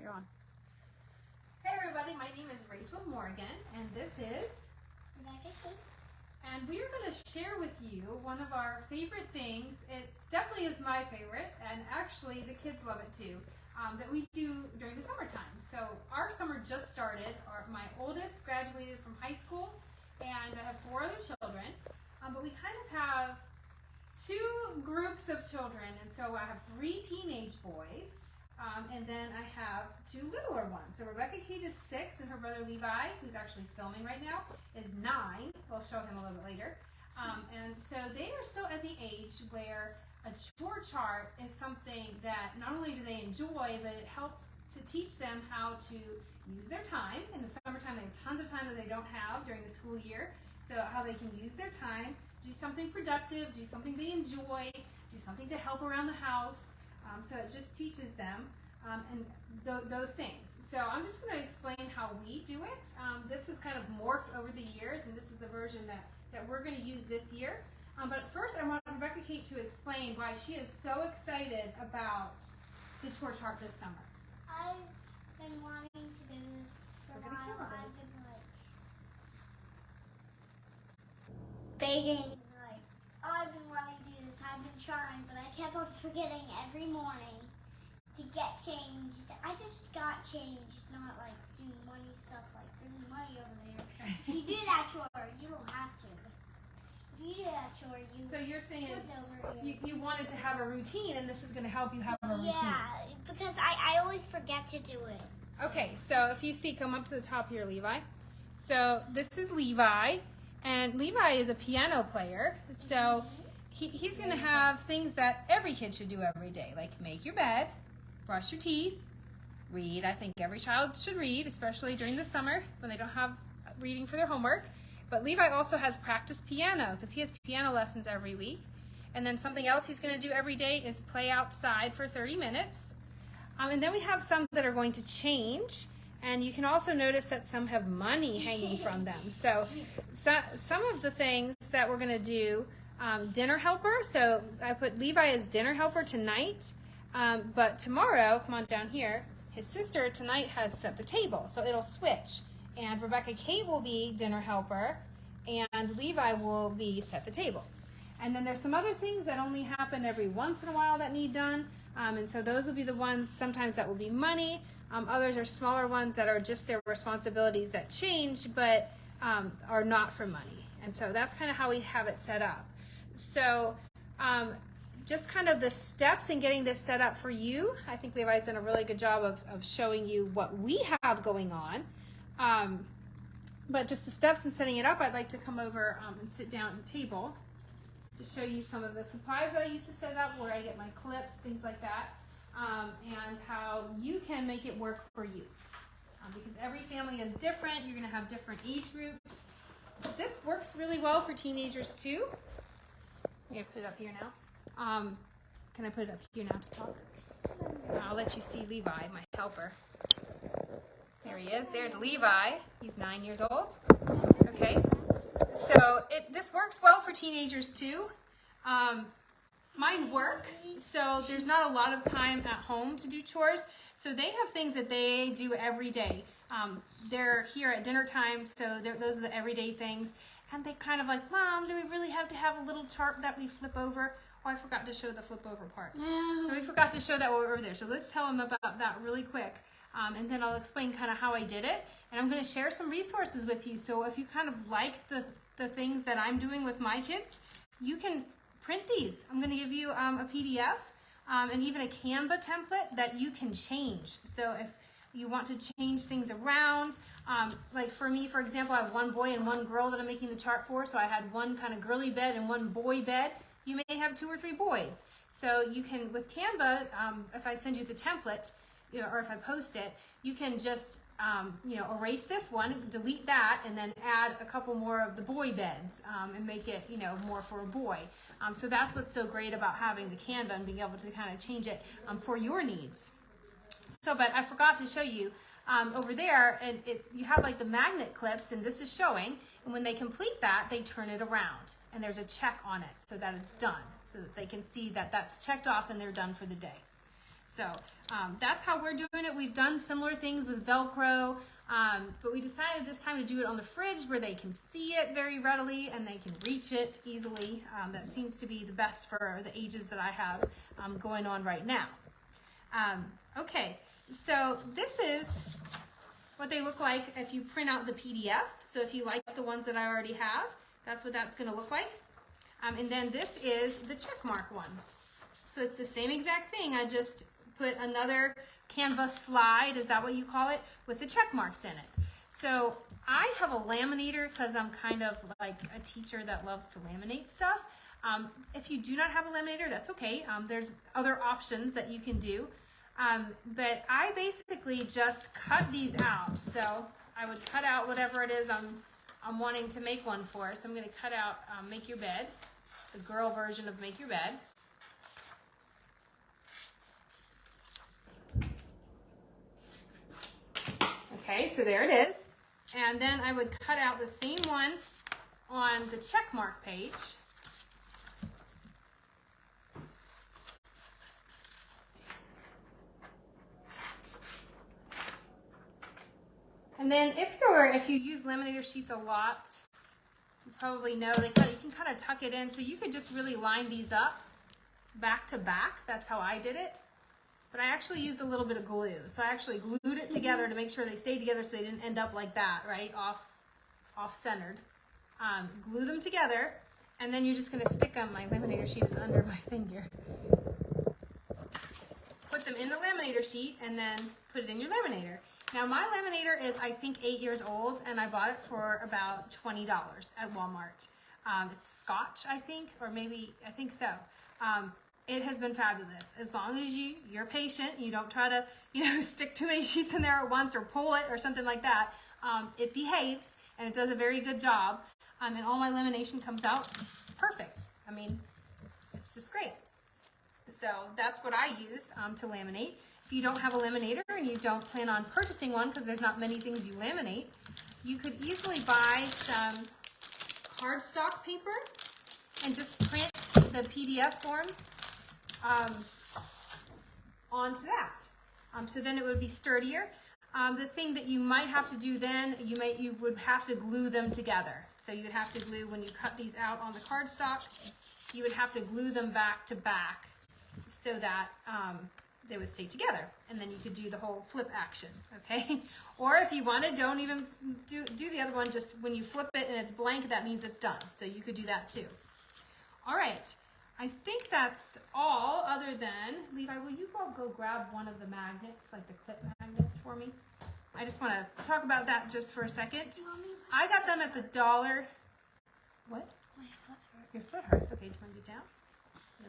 You're on. Hey everybody, my name is Rachel Morgan, and this is Rebecca Kate. And we are going to share with you one of our favorite things. It definitely is my favorite, and actually the kids love it too, that we do during the summertime. So our summer just started. My oldest graduated from high school, and I have 4 other children, but we kind of have 2 groups of children, and so I have 3 teenage boys, and then I have 2 littler ones. So Rebecca Kate is 6, and her brother Levi, who's actually filming right now, is 9. We'll show him a little bit later. And so they are still at the age where a chore chart is something that not only do they enjoy, but it helps to teach them how to use their time. In the summertime, they have tons of time that they don't have during the school year. So how they can use their time, do something productive, do something they enjoy, do something to help around the house. So it just teaches them those things. So I'm just going to explain how we do it. This has kind of morphed over the years, and this is the version that we're going to use this year. But first, I want Rebecca Kate to explain why she is so excited about the chore chart this summer. I've been wanting to do this for a while. I've been begging, I've been wanting to do this. I've been trying, but I kept on forgetting every morning to get changed. I just got changed, not like do money stuff like there's money over there. If you do that chore, you don't have to. If you do that chore, So you're saying flip it over here. you wanted to have a routine, and this is going to help you have a routine. Yeah, because I always forget to do it. Okay, so if you see, come up to the top here, Levi. So this is Levi, and Levi is a piano player. So he's going to have things that every kid should do every day, like make your bed, brush your teeth, read. I think every child should read, especially during the summer when they don't have reading for their homework. But Levi also has practice piano because he has piano lessons every week. And then something else he's going to do every day is play outside for 30 minutes. And then we have some that are going to change. And you can also notice that some have money hanging from them. So some of the things that we're going to do, dinner helper. So I put Levi as dinner helper tonight. But tomorrow, come on down here, his sister tonight has set the table. So it'll switch. And Rebecca Kate will be dinner helper, and Levi will be set the table. And then there's some other things that only happen every once in a while that need done. And so those will be the ones sometimes that will be money. Others are smaller ones that are just their responsibilities that change, but are not for money. And so that's kind of how we have it set up. So just kind of the steps in getting this set up for you. I think Levi's done a really good job of showing you what we have going on. But just the steps in setting it up, I'd like to come over and sit down at the table to show you some of the supplies that I used to set up, where I get my clips, things like that, and how you can make it work for you. Because every family is different. You're going to have different age groups. This works really well for teenagers too. I'm going to put it up here now. Can I put it up here now to talk? I'll let you see Levi, my helper. There he is. There's Levi. He's 9 years old. Okay. So this works well for teenagers too. Mine work, so there's not a lot of time at home to do chores. So they have things that they do every day. They're here at dinner time, so those are the everyday things. And they kind of like, Mom, do we really have to have a little chart that we flip over? Oh, I forgot to show the flip over part. No. So we forgot to show that over there. So let's tell them about that really quick. And then I'll explain kind of how I did it. And I'm going to share some resources with you. So if you kind of like the things that I'm doing with my kids, you can print these. I'm going to give you a PDF and even a Canva template that you can change. So if you want to change things around, like for me, for example, I have 1 boy and 1 girl that I'm making the chart for. So I had 1 kind of girly bed and 1 boy bed. You may have 2 or 3 boys. So you can, with Canva, if I send you the template, or if I post it, you can just erase this one, delete that, and then add a couple more of the boy beds and make it more for a boy. So that's what's so great about having the Canva and being able to kind of change it for your needs. So, but I forgot to show you over there, and you have like the magnet clips, and this is showing. And when they complete that, they turn it around, and there's a check on it so that it's done, so that they can see that that's checked off and they're done for the day. So that's how we're doing it. We've done similar things with Velcro, but we decided this time to do it on the fridge where they can see it very readily and they can reach it easily. That seems to be the best for the ages that I have going on right now. Okay, so this is what they look like if you print out the PDF. So if you like the ones that I already have, that's what that's going to look like. And then this is the check mark one. So it's the same exact thing. I just put another Canva slide, is that what you call it, with the check marks in it. So I have a laminator because I'm kind of like a teacher that loves to laminate stuff. If you do not have a laminator, that's okay. There's other options that you can do. But I basically just cut these out. So I would cut out whatever it is I'm wanting to make one for. So I'm going to cut out Make Your Bed, the girl version of Make Your Bed. Okay, so there it is. And then I would cut out the same one on the check mark page. And then if you use laminator sheets a lot, you probably know you can kind of tuck it in. So you could just really line these up back to back. That's how I did it. But I actually used a little bit of glue. So I actually glued it together to make sure they stayed together so they didn't end up like that, right? Off-centered. Glue them together, and then you're just gonna stick them. My laminator sheet is under my finger. Put them in the laminator sheet and then put it in your laminator. Now my laminator is, I think, 8 years old, and I bought it for about $20 at Walmart. It's Scotch, I think, or maybe, I think so. It has been fabulous. As long as you're patient, you don't try to, stick too many sheets in there at once or pull it or something like that. It behaves and it does a very good job. And all my lamination comes out perfect. I mean, it's just great. So that's what I use to laminate. If you don't have a laminator and you don't plan on purchasing one because there's not many things you laminate, you could easily buy some cardstock paper and just print the PDF form onto that. So then it would be sturdier. The thing that you might have to do then, you would have to glue them together. So you would have to glue, when you cut these out on the cardstock, you would have to glue them back to back so that they would stay together. And then you could do the whole flip action, okay? Or if you wanted, don't even do the other one. Just when you flip it and it's blank, that means it's done. So you could do that too. All right. I think that's all, other than, Levi, will you go grab one of the magnets, like the clip magnets for me? I just want to talk about that just for a second. Mommy, I got them at the dollar. What? my foot hurts. Your foot hurts. Okay, do you want to get down?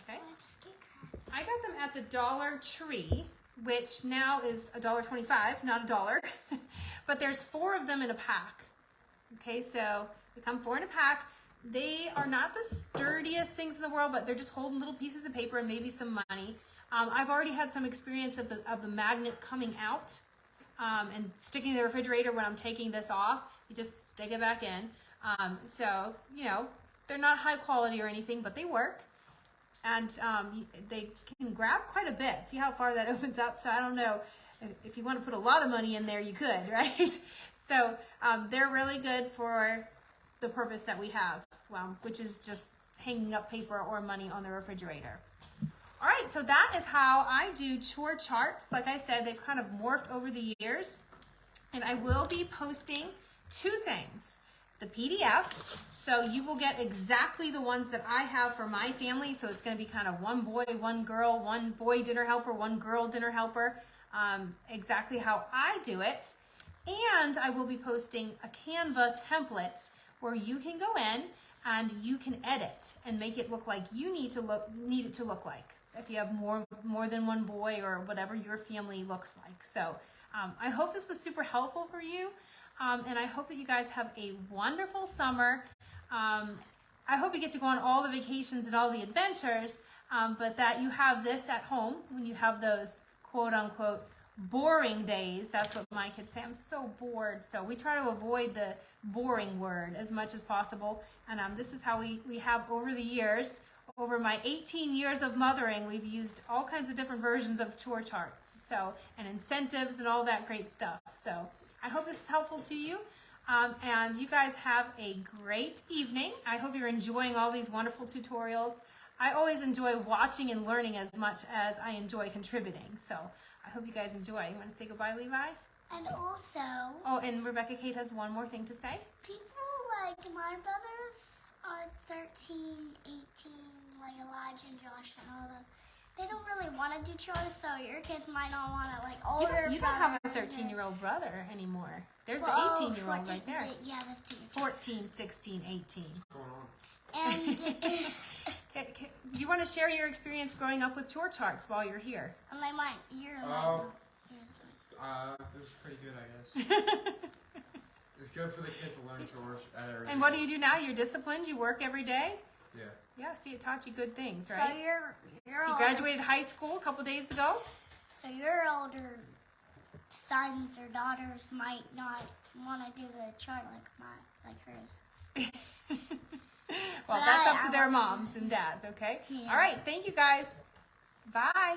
Okay. I just get cracked. I got them at the Dollar Tree, which now is $1.25, not $1. But there's 4 of them in a pack. Okay, so they come 4 in a pack. They are not the sturdiest things in the world, but they're just holding little pieces of paper and maybe some money. I've already had some experience of the magnet coming out and sticking in the refrigerator when I'm taking this off. You just stick it back in. So, they're not high quality or anything, but they work. And they can grab quite a bit. See how far that opens up? So I don't know. If you want to put a lot of money in there, you could, right? So they're really good for the purpose that we have, which is just hanging up paper or money on the refrigerator. All right, so that is how I do chore charts. Like I said, they've kind of morphed over the years, and I will be posting 2 things. The PDF, so you will get exactly the ones that I have for my family, so it's going to be kind of one boy, one girl, one boy dinner helper, one girl dinner helper, exactly how I do it. And I will be posting a Canva template where you can go in and you can edit and make it look like you need it to look like, if you have more than one boy or whatever your family looks like. So I hope this was super helpful for you, and I hope that you guys have a wonderful summer. I hope you get to go on all the vacations and all the adventures, but that you have this at home when you have those quote-unquote boring days. That's what my kids say. I'm so bored. So we try to avoid the boring word as much as possible. And this is how we have over the years, over my 18 years of mothering, we've used all kinds of different versions of chore charts, so, and incentives and all that great stuff. So I hope this is helpful to you. And you guys have a great evening. I hope you're enjoying all these wonderful tutorials. I always enjoy watching and learning as much as I enjoy contributing. So I hope you guys enjoy. You want to say goodbye, Levi? And also... Oh, and Rebecca Kate has one more thing to say. People like my brothers are 13, 18, like Elijah and Josh and all those. They don't really want to do chores, so your kids might not want to, like, older You don't have a 13-year-old brother anymore. There's the 18-year-old right there. Yeah, that's 14, 16, 18. What's going on? And Do you want to share your experience growing up with chore charts while you're here? my mind, you're It was pretty good, I guess. It's good for the kids to learn chores at every And what do you do now? You're disciplined? You work every day? Yeah. Yeah, see, it taught you good things, So right? you're You older. graduated high school a couple days ago? So your older sons or daughters might not want to do the chart like hers. Well, But that's I up to their want- moms and dads, okay? Yeah. All right, thank you guys. Bye.